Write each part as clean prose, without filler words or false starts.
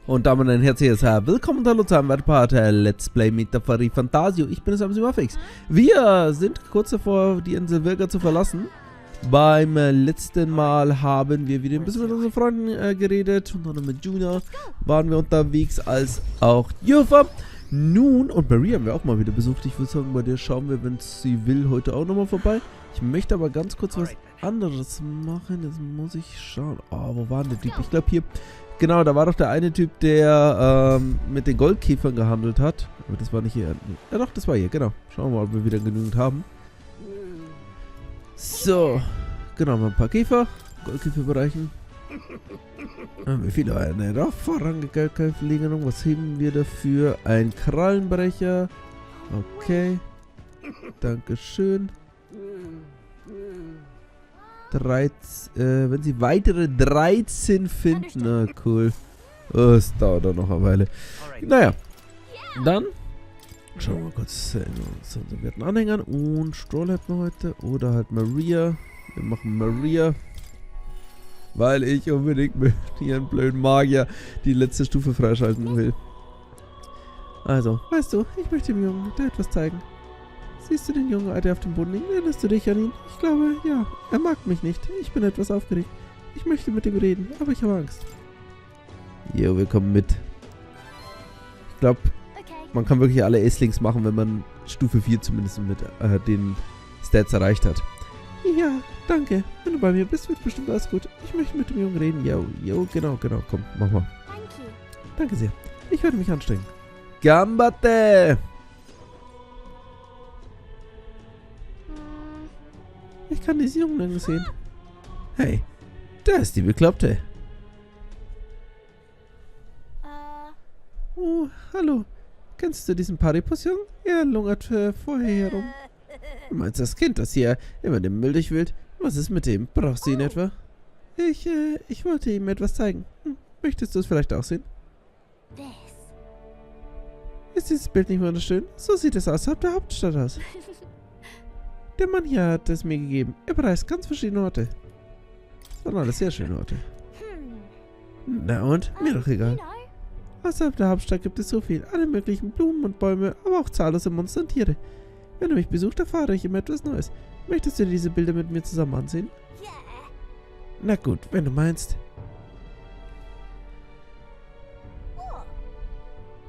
Und damit ein herzliches Willkommen da zu einem weiteren Part Let's Play mit der ReFantazio. Ich bin es am Simafix. Wir sind kurz davor, die Insel Virga zu verlassen. Beim letzten Mal haben wir wieder ein bisschen mit unseren Freunden geredet. Und dann mit Juna waren wir unterwegs als auch Jufa. Nun, und Maria haben wir auch mal wieder besucht. Ich würde sagen, bei der schauen wir, wenn sie will, heute auch nochmal vorbei. Ich möchte aber ganz kurz was anderes machen. Jetzt muss ich schauen. Oh, wo war denn der Typ? Ich glaube hier. Genau, da war doch der eine Typ, der mit den Goldkäfern gehandelt hat. Aber das war nicht hier. Ja doch, das war hier, genau. Schauen wir mal, ob wir wieder genügend haben. So. Genau, mal ein paar Käfer. Goldkäfer bereichen. Wie viele eine doch vorrangige Goldkäferlegung. Was heben wir dafür? Ein Krallenbrecher. Okay. Dankeschön. 13, wenn sie weitere 13 finden. Na cool. Oh, es dauert doch noch eine Weile. Naja. Dann schauen wir mal kurz in unseren werten Anhängern. Und Stroll hat man heute. Oder halt Maria. Wir machen Maria. Weil ich unbedingt mit ihren blöden Magier die letzte Stufe freischalten will. Also, weißt du, ich möchte dem Jungen dir etwas zeigen. Siehst du den Jungen, der auf dem Boden liegt? Erinnerst du dich an ihn? Ich glaube, ja. Er mag mich nicht. Ich bin etwas aufgeregt. Ich möchte mit ihm reden, aber ich habe Angst. Jo, wir kommen mit. Ich glaube, man kann wirklich alle Esslings machen, wenn man Stufe 4 zumindest mit den Stats erreicht hat. Ja, danke. Wenn du bei mir bist, wird bestimmt alles gut. Ich möchte mit dem Jungen reden. Jo, genau. Komm, mach mal. Danke sehr. Ich werde mich anstrengen. Gambate! Ich kann diesen Jungen nirgends sehen. Hey, da ist die Bekloppte. Oh, hallo. Kennst du diesen Paripus-Jungen? Er lungert vorher herum. Du meinst das Kind, das hier immer den Müll durchwühlt? Was ist mit dem? Brauchst du ihn etwa? Ich wollte ihm etwas zeigen. Möchtest du es vielleicht auch sehen? Ist dieses Bild nicht wunderschön? So sieht es außerhalb der Hauptstadt aus. Der Mann hier hat es mir gegeben. Er bereist ganz verschiedene Orte. Das waren alles sehr schöne Orte. Na und? Mir doch egal. Außerhalb der Hauptstadt gibt es so viel. Alle möglichen Blumen und Bäume, aber auch zahllose Monster und Tiere. Wenn du mich besuchst, erfahre ich immer etwas Neues. Möchtest du diese Bilder mit mir zusammen ansehen? Na gut, wenn du meinst.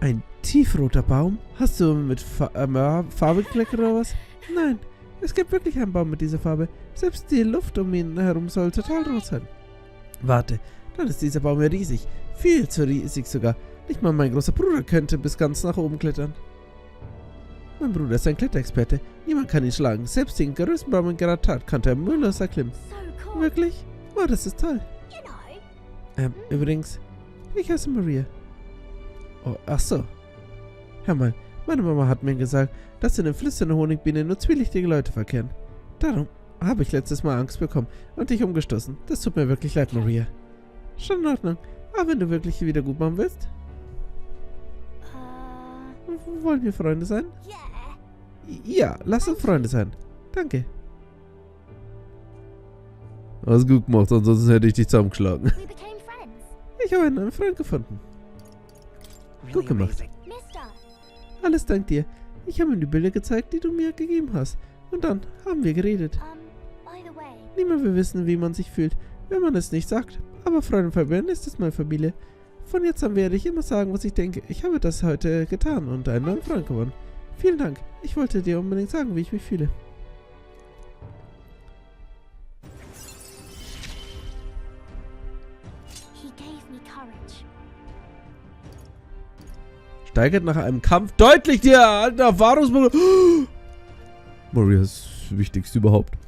Ein tiefroter Baum? Hast du mit Farbe gekleckert oder was? Nein. Es gibt wirklich einen Baum mit dieser Farbe. Selbst die Luft um ihn herum soll total rot sein. Warte, dann ist dieser Baum ja riesig. Viel zu riesig sogar. Nicht mal mein großer Bruder könnte bis ganz nach oben klettern. Mein Bruder ist ein Kletterexperte. Niemand kann ihn schlagen. Selbst den größten Baum in Attentat konnte er mühelos erklimmen. Wirklich? Oh, das ist toll. Übrigens, ich heiße Maria. Oh, ach so. Hör mal, meine Mama hat mir gesagt, dass in den Flüssen der Honigbiene nur zwielichtige Leute verkehren. Darum habe ich letztes Mal Angst bekommen und dich umgestoßen. Das tut mir wirklich leid, Maria. Schon in Ordnung. Aber wenn du wirklich wieder gut machen willst? Wollen wir Freunde sein? Ja, lass uns Freunde sein. Danke. Hast gut gemacht, ansonsten hätte ich dich zusammengeschlagen. Ich habe einen neuen Freund gefunden. Gut gemacht. Alles dank dir. Ich habe ihm die Bilder gezeigt, die du mir gegeben hast. Und dann haben wir geredet. Niemand will wissen, wie man sich fühlt, wenn man es nicht sagt. Aber Freunde verbinden ist es meine Familie. Von jetzt an werde ich immer sagen, was ich denke. Ich habe das heute getan und einen neuen Freund gewonnen. Vielen Dank. Ich wollte dir unbedingt sagen, wie ich mich fühle. Steigert nach einem Kampf deutlich die Erfahrungsbonus. Maria ist das Wichtigste überhaupt.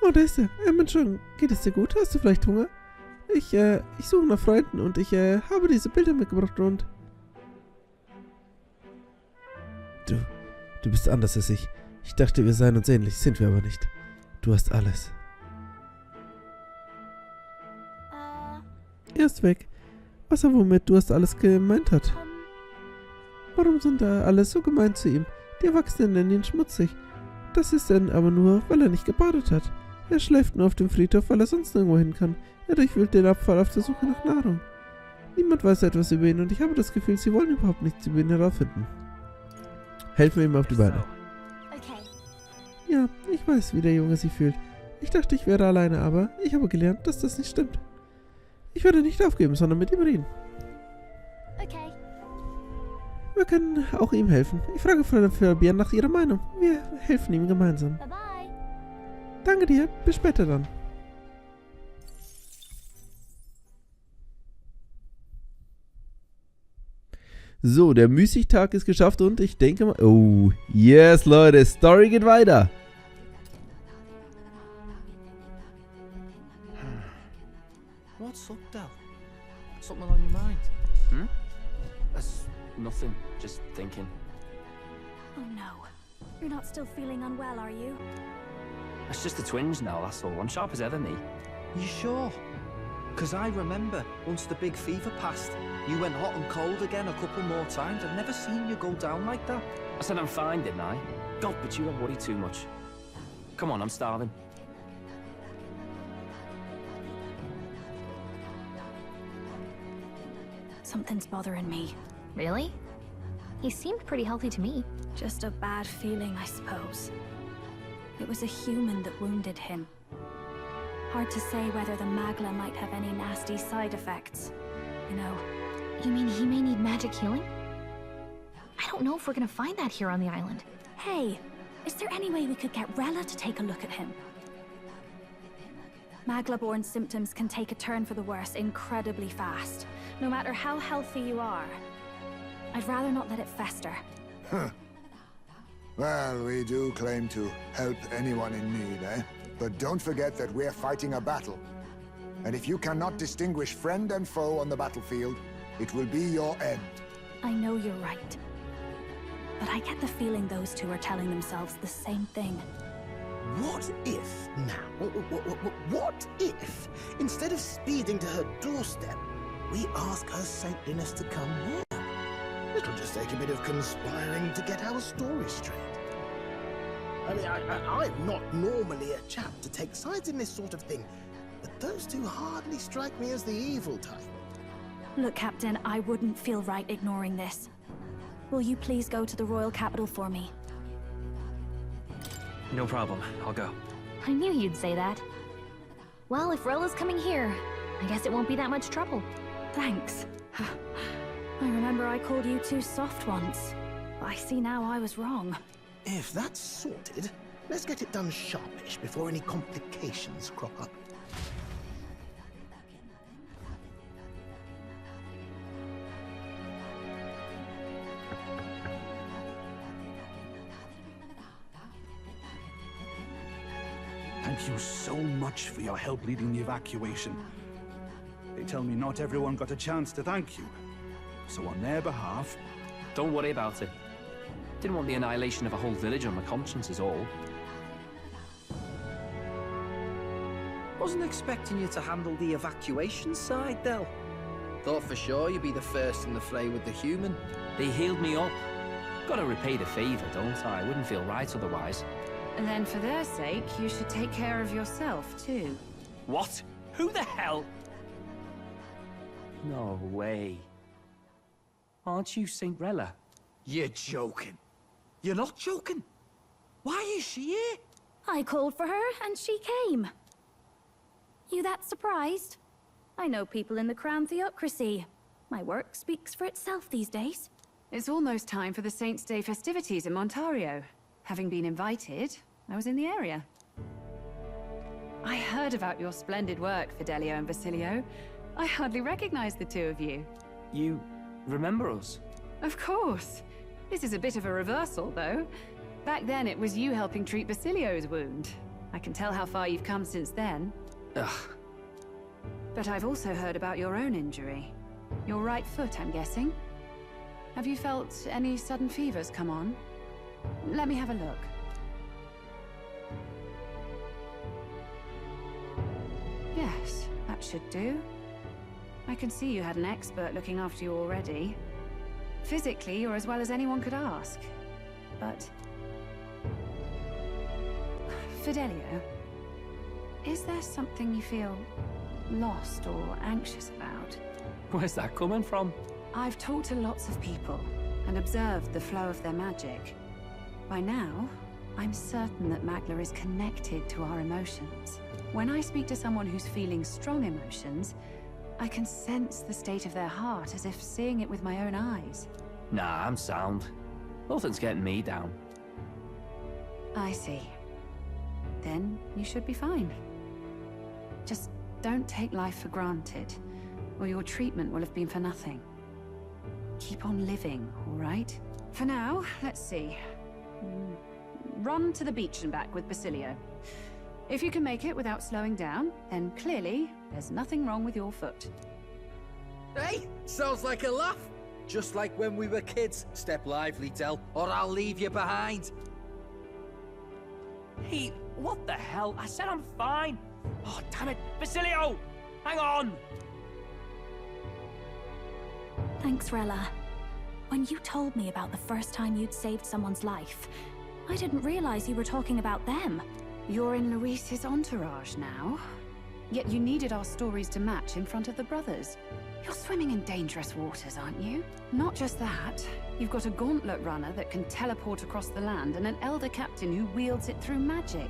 Oh, da ist er. Mensch, geht es dir gut? Hast du vielleicht Hunger? Ich suche nach Freunden und ich habe diese Bilder mitgebracht und... Du bist anders als ich. Ich dachte, wir seien uns ähnlich, sind wir aber nicht. Du hast alles. Er ist weg. Was er womit du hast alles gemeint hat. Warum sind da alle so gemein zu ihm? Die Erwachsenen nennen ihn schmutzig. Das ist dann aber nur, weil er nicht gebadet hat. Er schläft nur auf dem Friedhof, weil er sonst nirgendwo hin kann. Er durchwühlt den Abfall auf der Suche nach Nahrung. Niemand weiß etwas über ihn und ich habe das Gefühl, sie wollen überhaupt nichts über ihn herausfinden. Helfen wir ihm auf die Beine. Ja, ich weiß, wie der Junge sich fühlt. Ich dachte, ich wäre alleine, aber ich habe gelernt, dass das nicht stimmt. Ich werde nicht aufgeben, sondern mit ihm reden. Okay. Wir können auch ihm helfen. Ich frage Fabian nach ihrer Meinung. Wir helfen ihm gemeinsam. Bye bye. Danke dir. Bis später dann. So, der Müßigtag ist geschafft und ich denke mal... Oh, yes, Leute. Story geht weiter. What's up, Del? Something on your mind? That's nothing. Just thinking. Oh no. You're not still feeling unwell, are you? It's just the twinge now, that's all. I'm sharp as ever, me. You sure? Because I remember once the big fever passed, you went hot and cold again a couple more times. I've never seen you go down like that. I said I'm fine, didn't I? God, but you don't worry too much. Come on, I'm starving. Something's bothering me. Really? He seemed pretty healthy to me. Just a bad feeling, I suppose. It was a human that wounded him. Hard to say whether the magla might have any nasty side effects. You know. You mean he may need magic healing? I don't know if we're gonna find that here on the island. Hey, is there any way we could get Rella to take a look at him? Magla-borne symptoms can take a turn for the worse incredibly fast, no matter how healthy you are. I'd rather not let it fester. Huh. Well, we do claim to help anyone in need, eh? But don't forget that we're fighting a battle. And if you cannot distinguish friend and foe on the battlefield, it will be your end. I know you're right. But I get the feeling those two are telling themselves the same thing. What if, now, what if, instead of speeding to her doorstep, we ask her saintliness to come here? It'll just take a bit of conspiring to get our story straight. I mean, I'm not normally a chap to take sides in this sort of thing, but those two hardly strike me as the evil type. Look, Captain, I wouldn't feel right ignoring this. Will you please go to the royal capital for me? No problem. I'll go. I knew you'd say that. Well, if Rella's coming here, I guess it won't be that much trouble. Thanks. I remember I called you too soft once. I see now I was wrong. If that's sorted, let's get it done sharpish before any complications crop up. Thank you so much for your help leading the evacuation. They tell me not everyone got a chance to thank you. So on their behalf... Don't worry about it. Didn't want the annihilation of a whole village on my conscience is all. Wasn't expecting you to handle the evacuation side, Del. Thought for sure you'd be the first in the fray with the human. They healed me up. Gotta repay the favor, don't I? Wouldn't feel right otherwise. And then for their sake, you should take care of yourself, too. What? Who the hell? No way. Aren't you Saint Rella? You're joking. You're not joking. Why is she here? I called for her and she came. You that surprised? I know people in the Crown Theocracy. My work speaks for itself these days. It's almost time for the Saints' Day festivities in Montario. Having been invited, I was in the area. I heard about your splendid work, Fidelio and Basilio. I hardly recognized the two of you. You remember us? Of course. This is a bit of a reversal, though. Back then, it was you helping treat Basilio's wound. I can tell how far you've come since then. Ugh. But I've also heard about your own injury. Your right foot, I'm guessing. Have you felt any sudden fevers come on? Let me have a look. Yes, that should do. I can see you had an expert looking after you already. Physically, you're as well as anyone could ask. But... Fidelio, Is there something you feel lost or anxious about? Where's that coming from? I've talked to lots of people and observed the flow of their magic. By now, I'm certain that Magla is connected to our emotions. When I speak to someone who's feeling strong emotions, I can sense the state of their heart as if seeing it with my own eyes. Nah, I'm sound. Nothing's getting me down. I see. Then you should be fine. Just don't take life for granted, or your treatment will have been for nothing. Keep on living, all right? For now, let's see. Run to the beach and back with Basilio. If you can make it without slowing down, then clearly there's nothing wrong with your foot. Hey, sounds like a laugh. Just like when we were kids. Step lively, Del, or I'll leave you behind. Hey, what the hell? I said I'm fine. Oh, damn it. Basilio! Hang on! Thanks, Rella. When you told me about the first time you'd saved someone's life, I didn't realize you were talking about them. You're in Luis's entourage now. Yet you needed our stories to match in front of the brothers. You're swimming in dangerous waters, aren't you? Not just that, you've got a gauntlet runner that can teleport across the land and an elder captain who wields it through magic.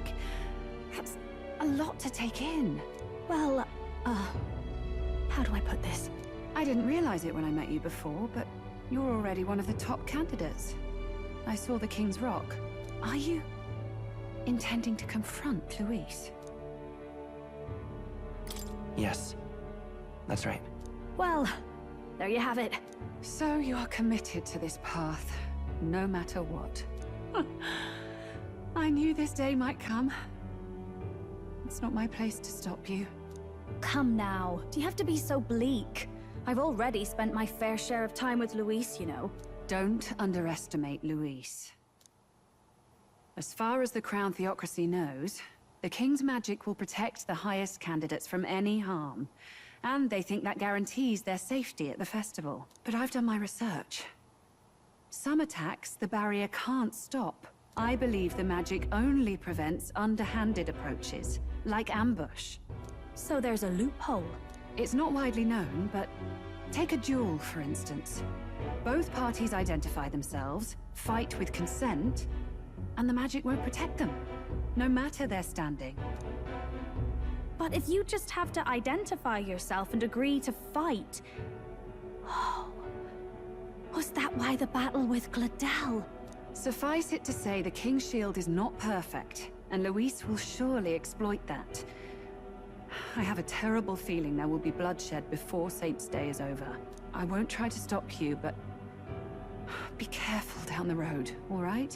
That's a lot to take in. Well, how do I put this? I didn't realize it when I met you before, but you're already one of the top candidates. I saw the King's Rock. Are you intending to confront Luis? Yes, that's right. Well, there you have it. So you are committed to this path, no matter what. I knew this day might come. It's not my place to stop you. Come now, do you have to be so bleak? I've already spent my fair share of time with Luis, you know. Don't underestimate Luis. As far as the Crown Theocracy knows, the King's magic will protect the highest candidates from any harm. And they think that guarantees their safety at the festival. But I've done my research. Some attacks the barrier can't stop. I believe the magic only prevents underhanded approaches, like ambush. So there's a loophole. It's not widely known, but take a duel, for instance. Both parties identify themselves, fight with consent, and the magic won't protect them, no matter their standing. But if you just have to identify yourself and agree to fight... Oh, was that why the battle with Gladel? Suffice it to say the King's Shield is not perfect, and Luis will surely exploit that. I have a terrible feeling there will be bloodshed before Saint's Day is over. I won't try to stop you, but be careful down the road, all right?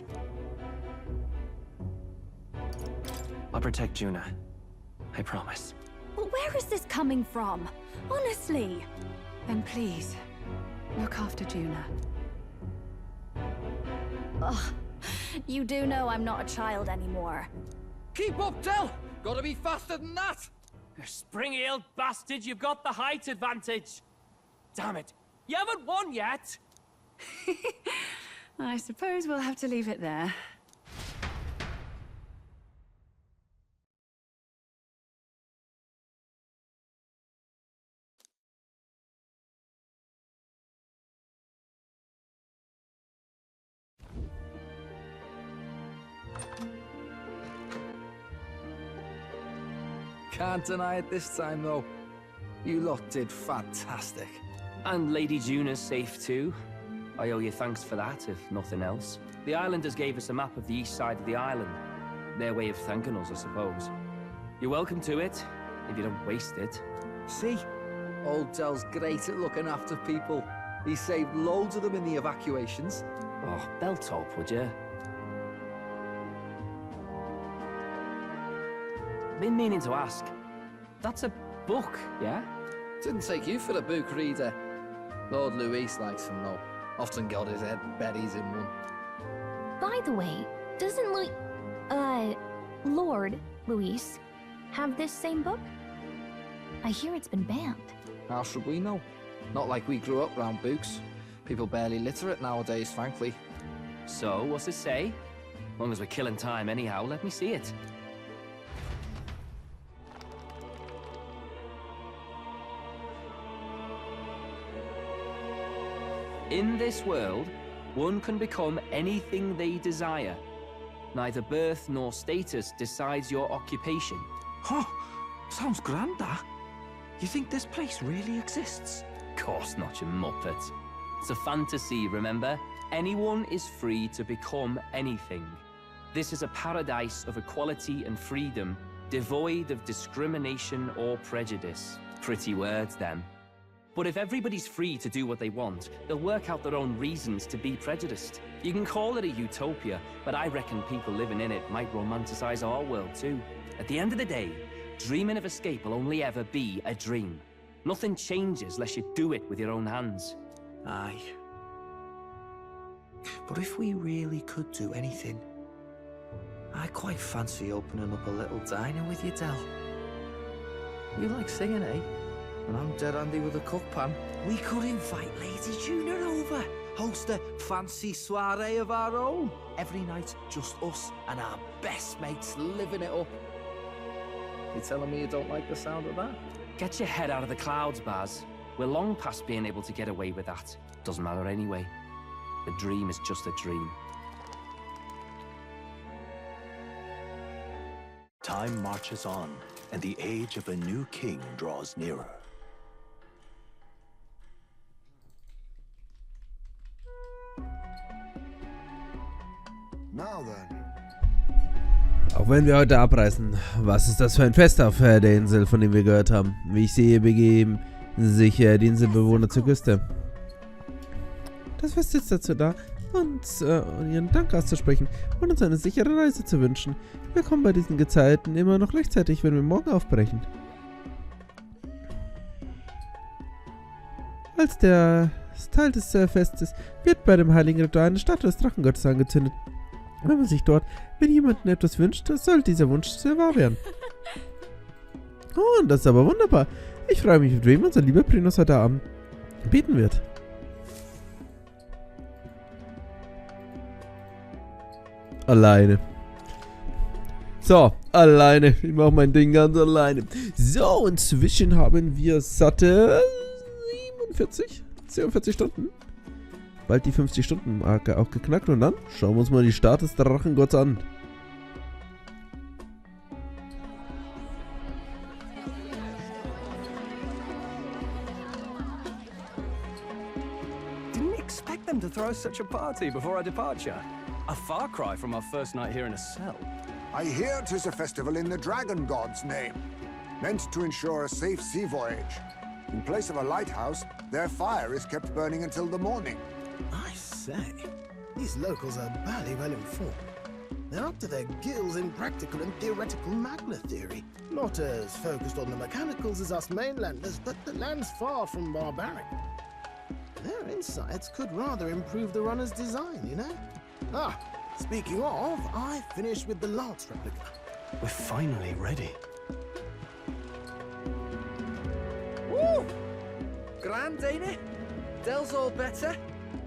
I'll protect Juna. I promise. But where is this coming from? Honestly. Then please, look after Juna. Ugh. You do know I'm not a child anymore. Keep up, Del! Gotta be faster than that! You spring-heeled bastard, you've got the height advantage. Damn it. You haven't won yet. I suppose we'll have to leave it there. Can't deny it this time, though. You lot did fantastic. And Lady Juna's safe too. I owe you thanks for that, if nothing else. The islanders gave us a map of the east side of the island. Their way of thanking us, I suppose. You're welcome to it, if you don't waste it. See? Old Del's great at looking after people. He saved loads of them in the evacuations. Oh, belt up, would you? Been meaning to ask. That's a book, yeah? Didn't take you for a book reader. Lord Luis likes them, though. Often got his head buried in one. By the way, doesn't Lord Luis have this same book? I hear it's been banned. How should we know? Not like we grew up round books. People barely literate nowadays, frankly. So, what's it say? Long as we're killing time anyhow, let me see it. In this world, one can become anything they desire. Neither birth nor status decides your occupation. Huh, sounds grand, that. You think this place really exists? Of course not, you muppet. It's a fantasy, remember? Anyone is free to become anything. This is a paradise of equality and freedom, devoid of discrimination or prejudice. Pretty words, them. But if everybody's free to do what they want, they'll work out their own reasons to be prejudiced. You can call it a utopia, but I reckon people living in it might romanticize our world too. At the end of the day, dreaming of escape will only ever be a dream. Nothing changes unless you do it with your own hands. Aye. But if we really could do anything, I quite fancy opening up a little diner with you, Del. You like singing, eh? And I'm dead handy with a cook pan. We could invite Lady Juna over. Host a fancy soiree of our own. Every night, just us and our best mates living it up. You telling me you don't like the sound of that? Get your head out of the clouds, Baz. We're long past being able to get away with that. Doesn't matter anyway. The dream is just a dream. Time marches on, and the age of a new king draws nearer. Now then. Auch wenn wir heute abreisen, was ist das für ein Fest auf der Insel, von dem wir gehört haben? Wie ich sehe, begeben sich die Inselbewohner zur Küste. Das Fest ist dazu da, uns ihren Dank auszusprechen und uns eine sichere Reise zu wünschen. Wir kommen bei diesen Gezeiten immer noch rechtzeitig, wenn wir morgen aufbrechen. Als der Teil des Festes wird bei dem heiligen Ritual eine Statue des Drachengottes angezündet. Wenn man sich dort mit jemandem etwas wünscht, soll dieser Wunsch sehr wahr werden. Oh, das ist aber wunderbar. Ich freue mich, mit wem unser lieber Prinos heute Abend beten wird. Alleine. So, alleine. Ich mache mein Ding ganz alleine. So, inzwischen haben wir satte 42 Stunden. Bald die 50-Stunden-Marke auch geknackt und dann schauen wir uns mal die Start des Drachengotts an. Didn't expect them to throw such a party before our departure. A far cry from our first night here in a cell. I hear 'tis a festival in the Dragon God's name, meant to ensure a safe sea voyage. In place of a lighthouse, their fire is kept burning until the morning. I say, these locals are barely well informed. They're up to their gills in practical and theoretical magna theory. Not as focused on the mechanicals as us mainlanders, but the land's far from barbaric. Their insights could rather improve the runner's design, you know? Ah, speaking of, I finished with the lance replica. We're finally ready. Woo! Grand, ain't it? Del's all better.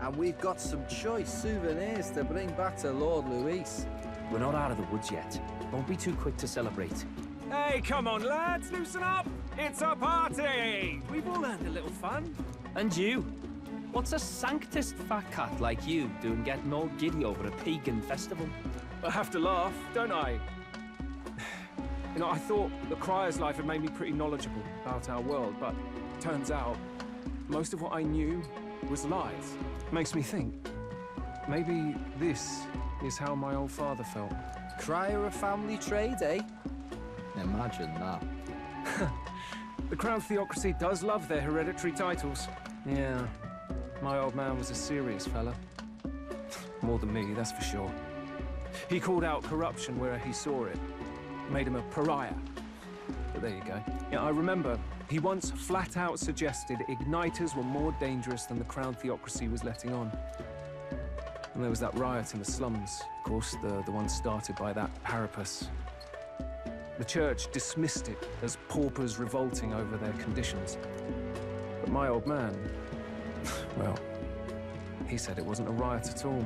And we've got some choice souvenirs to bring back to Lord Luis. We're not out of the woods yet. Don't be too quick to celebrate. Hey, come on, lads, loosen up! It's a party! We've all had a little fun. And you? What's a sanctist fat cat like you doing getting all giddy over a pagan festival? I have to laugh, don't I? You know, I thought the Crier's life had made me pretty knowledgeable about our world, but turns out most of what I knew was lies. Makes me think, maybe this is how my old father felt. Crier a family trade, eh? Imagine that. The Crown Theocracy does love their hereditary titles. Yeah, my old man was a serious fella. More than me, that's for sure. He called out corruption where he saw it. Made him a pariah. But there you go. Yeah, I remember he once flat out suggested igniters were more dangerous than the Crown Theocracy was letting on. And there was that riot in the slums, of course, the one started by that Parapus. The church dismissed it as paupers revolting over their conditions. But my old man, well, he said it wasn't a riot at all.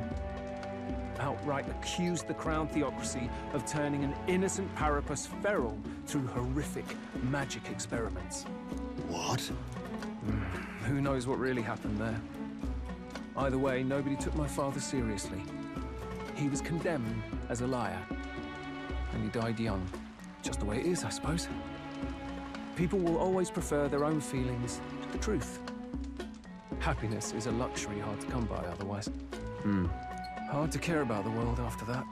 Outright accused the Crown Theocracy of turning an innocent Parapus feral through horrific magic experiments. What? Who knows what really happened there? Either way, nobody took my father seriously. He was condemned as a liar. And he died young. Just the way it is, I suppose. People will always prefer their own feelings to the truth. Happiness is a luxury hard to come by otherwise. Hard to care about the world after that.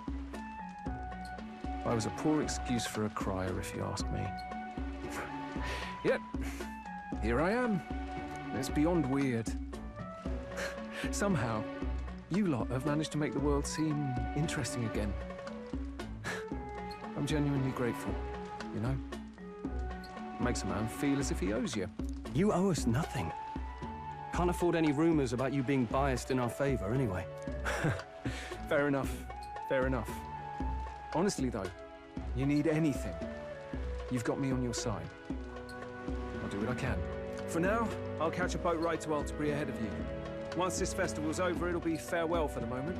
I was a poor excuse for a crier, if you ask me. Yep, here I am. It's beyond weird. Somehow, you lot have managed to make the world seem interesting again. I'm genuinely grateful, you know? Makes a man feel as if he owes you. You owe us nothing. Can't afford any rumors about you being biased in our favor, anyway. Fair enough, fair enough. Honestly, though, you need anything, you've got me on your side. I'll do what I can. For now, I'll catch a boat ride to Altabury ahead of you. Once this festival's over, it'll be farewell for the moment.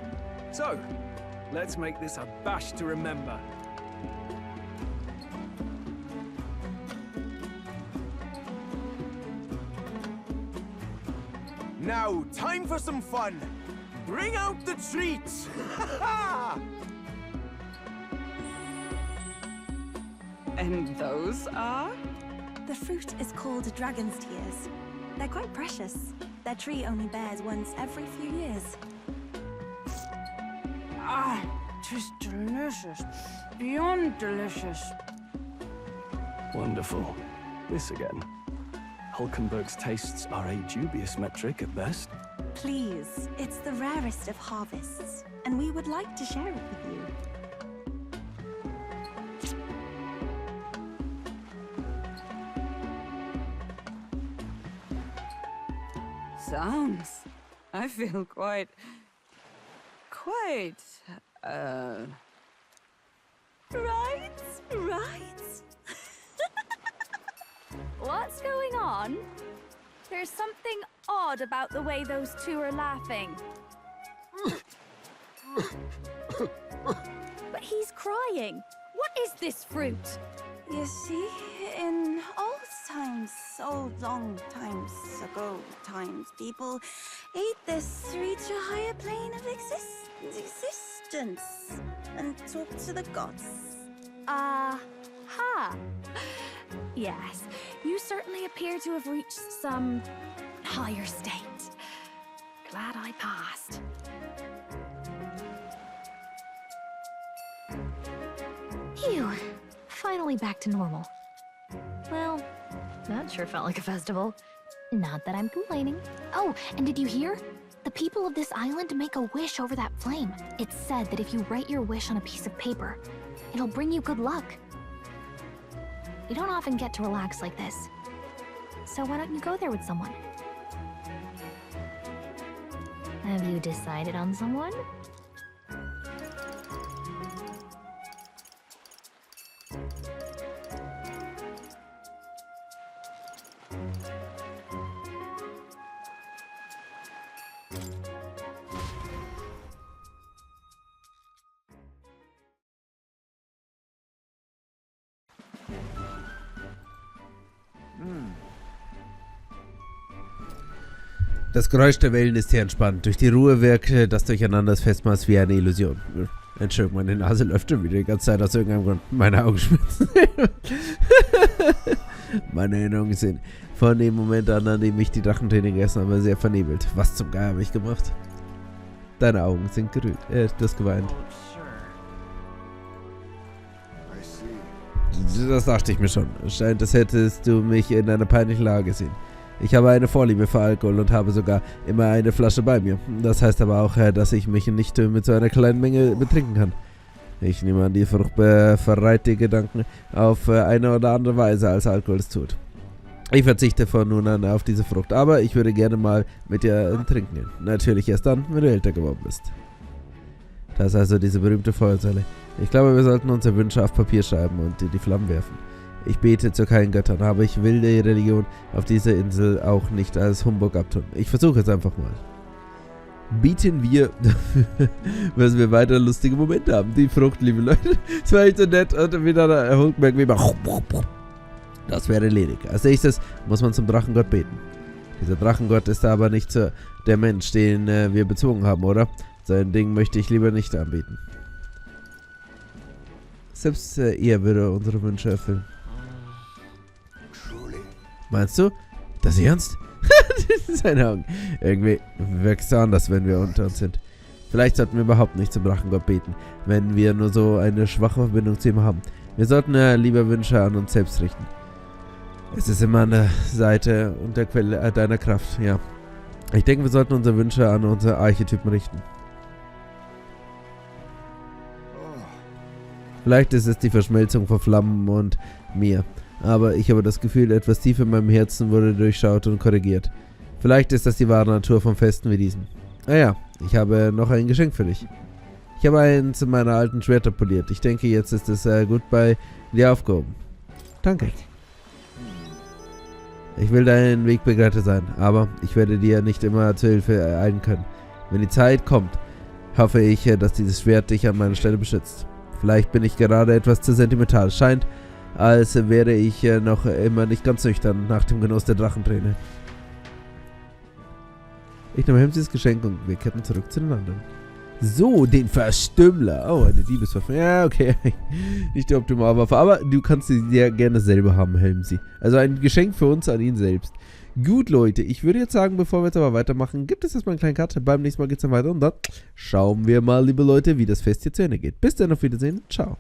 So, let's make this a bash to remember. Now, time for some fun. Bring out the treats! And those are? The fruit is called dragon's tears. They're quite precious. Their tree only bears once every few years. Ah, just delicious. Beyond delicious. Wonderful. This again. Hulkenberg's tastes are a dubious metric at best. Please, it's the rarest of harvests, and we would like to share it with you. Sounds. I feel quite... Right? What's going on? There's something odd about the way those two are laughing. But he's crying. What is this fruit? You see, in old times, so long times ago people ate this to reach a higher plane of existence and talk to the gods. Ha! Yes, you certainly appear to have reached some higher state. Glad I passed. Phew. Finally back to normal. Well, that sure felt like a festival. Not that I'm complaining. Oh, and did you hear? The people of this island make a wish over that flame. It's said that if you write your wish on a piece of paper, it'll bring you good luck. You don't often get to relax like this. So why don't you go there with someone? Have you decided on someone? Das Geräusch der Wellen ist hier entspannt. Durch die Ruhe wirkt das Durcheinander des Festmahls wie eine Illusion. Entschuldigung, meine Nase läuft schon wieder die ganze Zeit aus irgendeinem Grund. Meine Augen schwitzen. Meine Erinnerungen sind von dem Moment an dem ich die Drachenträne gegessen habe, sehr vernebelt. Was zum Geier habe ich gemacht? Deine Augen sind gerührt. Du hast geweint. Das dachte ich mir schon. Es scheint, als hättest du mich in einer peinlichen Lage gesehen. Ich habe eine Vorliebe für Alkohol und habe sogar immer eine Flasche bei mir. Das heißt aber auch, dass ich mich nicht mit so einer kleinen Menge betrinken kann. Ich nehme an, die Frucht verreiht die Gedanken auf eine oder andere Weise, als Alkohol es tut. Ich verzichte von nun an auf diese Frucht, aber ich würde gerne mal mit dir trinken gehen. Natürlich erst dann, wenn du älter geworden bist. Das ist also diese berühmte Feuersäule. Ich glaube, wir sollten unsere Wünsche auf Papier schreiben und in die Flammen werfen. Ich bete zu keinen Göttern, aber ich will die Religion auf dieser Insel auch nicht als Humbug abtun. Ich versuche es einfach mal. Bieten wir, dass wir weiter lustige Momente haben. Die Frucht, liebe Leute. Das war echt so nett. Und wieder der Hulkenberg wie immer. Das wäre ledig. Als nächstes muss man zum Drachengott beten. Dieser Drachengott ist aber nicht so der Mensch, den wir bezwungen haben, oder? Sein Ding möchte ich lieber nicht anbieten. Selbst er würde unsere Wünsche erfüllen. Meinst du? Das ernst? Seine Augen. Irgendwie wirkst du anders, wenn wir unter uns sind. Vielleicht sollten wir überhaupt nicht zum Drachengott beten, wenn wir nur so eine schwache Verbindung zu ihm haben. Wir sollten lieber Wünsche an uns selbst richten. Es ist immer an der Seite und der Quelle deiner Kraft, ja. Ich denke, wir sollten unsere Wünsche an unsere Archetypen richten. Vielleicht ist es die Verschmelzung von Flammen und mir. Aber ich habe das Gefühl, etwas tief in meinem Herzen wurde durchschaut und korrigiert. Vielleicht ist das die wahre Natur von Festen wie diesen. Ah ja, ich habe noch ein Geschenk für dich. Ich habe eins meiner alten Schwerter poliert. Ich denke, jetzt ist es gut bei dir aufgehoben. Danke. Ich will dein Wegbegleiter sein, aber ich werde dir nicht immer zur Hilfe eilen können. Wenn die Zeit kommt, hoffe ich, dass dieses Schwert dich an meiner Stelle beschützt. Vielleicht bin ich gerade etwas zu sentimental. Scheint, als wäre ich noch immer nicht ganz nüchtern nach dem Genuss der Drachenträne. Ich nehme Helmsis Geschenk und wir kehrten zurück zu den anderen. So, den Verstümmler. Oh, eine Diebeswaffe. Ja, okay. Nicht die Optimalwaffe, aber du kannst sie sehr gerne selber haben, Helmsi. Also ein Geschenk für uns an ihn selbst. Gut, Leute, ich würde jetzt sagen, bevor wir jetzt aber weitermachen, gibt es erstmal einen kleinen Cut. Beim nächsten Mal geht es dann weiter und dann schauen wir mal, liebe Leute, wie das Fest hier zu Ende geht. Bis dann, auf Wiedersehen. Ciao.